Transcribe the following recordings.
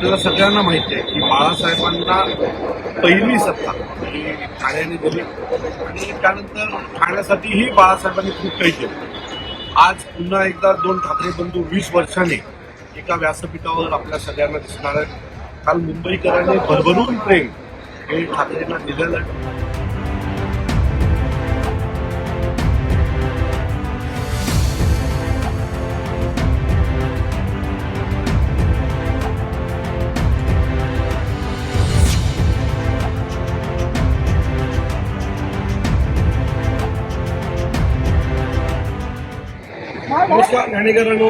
आपल्याला सगळ्यांना माहिती आहे की बाळासाहेबांना पहिली सत्ता ही ठाण्याने दिली आणि त्यानंतर ठाण्यासाठीही बाळासाहेबांनी खूप काही केलं। आज पुन्हा एकदा दोन ठाकरे बंधू 20 वर्षांनी एका व्यासपीठावर आपल्या सगळ्यांना दिसणार आहेत। काल मुंबईकरांनी भरभरून प्रेम हे ठाकरेंना दिलेलं आहे। नमस्कार ठाणेकरांनो,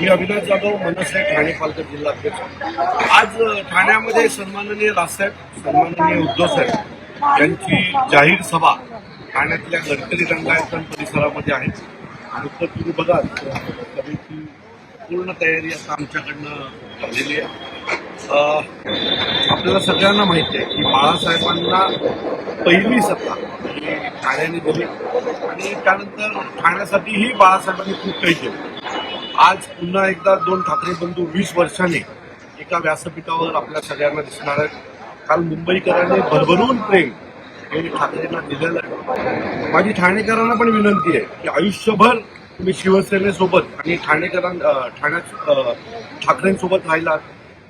मी अविनाश जाधव, मनसे ठाणे पालघर जिल्हाध्यक्ष। आज ठाण्यामध्ये सन्माननीय राजसाहेब, सन्माननीय उद्धव साहेब यांची जाहीर सभा ठाण्यातल्या गडकरी रंगायतन परिसरामध्ये आहे आणि तर तुम्ही बघाल सभेची पूर्ण तयारी आता आमच्याकडनं झालेली आहे। आपल्याला सगळ्यांना माहिती आहे की बाळासाहेबांना पहिली सत्ता ही ठाण्याने दिली आणि त्यानंतर ठाण्यासाठीही बाळासाहेबांनी खूप काही केलं। आज पुन्हा एकदा दोन ठाकरे बंधू 20 वर्षांनी एका व्यासपीठावर आपल्या सगळ्यांना दिसणार आहेत। काल मुंबईकरांनी भरभरून प्रेम हे ठाकरेंना दिलेलं आहे। माझी ठाणेकरांना पण विनंती आहे की आयुष्यभर तुम्ही शिवसेनेसोबत आणि ठाण्यात ठाकरेंसोबत राहिलात।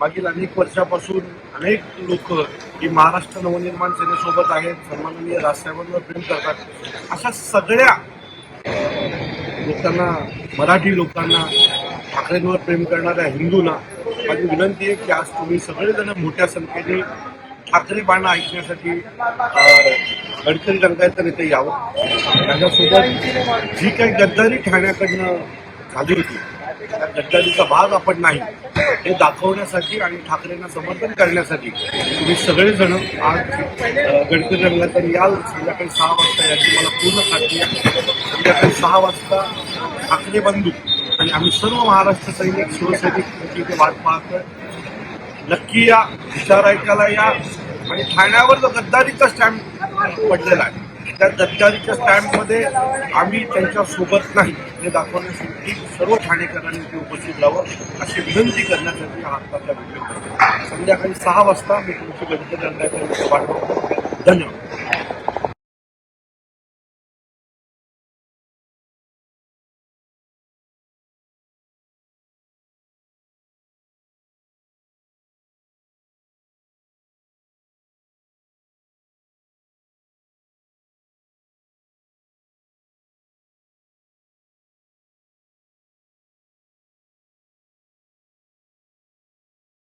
मागील अनेक वर्षापासून अनेक लोक ही महाराष्ट्र नवनिर्माण सेनेसोबत आहेत, सन्माननीय राजसाहेबांवर प्रेम करतात। अशा सगळ्या लोकांना, मराठी लोकांना, ठाकरेंवर प्रेम करणाऱ्या हिंदूंना माझी विनंती आहे की आज तुम्ही सगळेजण मोठ्या संख्येने ठाकरे बाणा ऐकण्यासाठी गडकरी रंगायतन इथे यावं। त्याच्यासोबत जी काही गद्दारी ठाण्याकडनं झाली होती त्या गद्दारीचा भाग आपण नाही हे दाखवण्यासाठी आणि ठाकरेंना समर्थन करण्यासाठी तुम्ही सगळेजण आज गडकरी रंगायतन याल। संध्याकाळी 6 वाजता याची मला पूर्ण खात्री आहे। संध्याकाळी 6 वाजता ठाकरे बंधू आणि आम्ही सर्व महाराष्ट्र सैनिक, शिवसैनिक तुमची इथे वाट पाहतोय। नक्की या, विचार ऐकायला या आणि ठाण्यावर जो गद्दारीचा स्टॅम्प पडलेला आहे त्या गद्दारीच्या स्टॅम्पमध्ये आम्ही त्यांच्या सोबत नाही हे दाखवण्यासाठी सर्व ठाणेकरांनी ते उपस्थित राहावं अशी विनंती करण्यासाठी हा आत्ताचा व्हिडिओ करतो। संध्याकाळी 6 वाजता मी तुमची गडकरी रंगायतन वाट पाहतो। धन्यवाद।